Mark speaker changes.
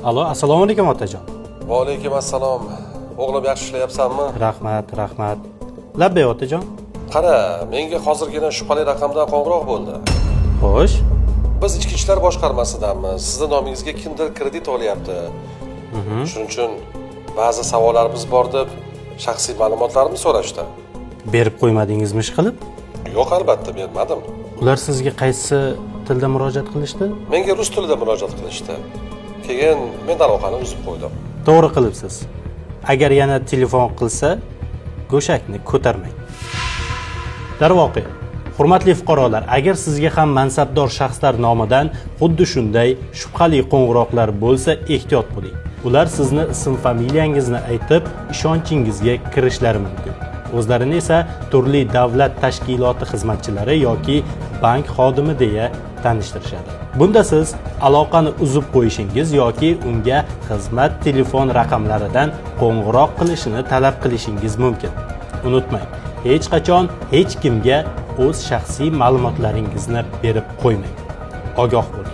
Speaker 1: Alo, assalomu alaykum otajon.
Speaker 2: Va alaykum assalom. O'g'lim yaxshi ishlayapsanmi?
Speaker 1: Rahmat. Labbay otajon.
Speaker 2: Qara, menga hozirgina shubhali raqamdan qo'ng'iroq bo'ldi.
Speaker 1: Xo'sh.
Speaker 2: Biz ichki ishlar boshqarmasidanmiz. Sizning nomingizga kimdir kredit olyapti. Shuning uchun ba'zi savollarimiz bor deb shaxsiy ma'lumotlarimni so'rashdi.
Speaker 1: Berib qo'ymadingizmi ishqilib?
Speaker 2: Yo'q, albatta bermadim.
Speaker 1: Ular sizga qaysi tilda murojaat qilishdi?
Speaker 2: Menga rus tilida murojaat qilishdi. Keyin men aloqani uzib qo'ydim.
Speaker 1: To'g'ri qilibsiz. Agar yana telefon qilsa, go'shakni ko'tarmang. Darvoqe, hurmatli fuqarolar, agar sizga ham mansabdor shaxslar nomidan xuddi shunday shubhali qo'ng'iroqlar bo'lsa, ehtiyot bo'ling. Ular sizni ism-familiyangizni aytib, ishonchingizga kirishlari mumkin. O'zlarini esa turli davlat tashkiloti xizmatchilari yoki bank xodimi deya tanishtirishadi. Bunda siz aloqani uzib qo'yishingiz yoki unga xizmat telefon raqamlaridan qo'ng'iroq qilishini talab qilishingiz mumkin. Unutmang, hech qachon hech kimga o'z shaxsiy ma'lumotlaringizni berib qo'ymang. Ogoh bo'ling.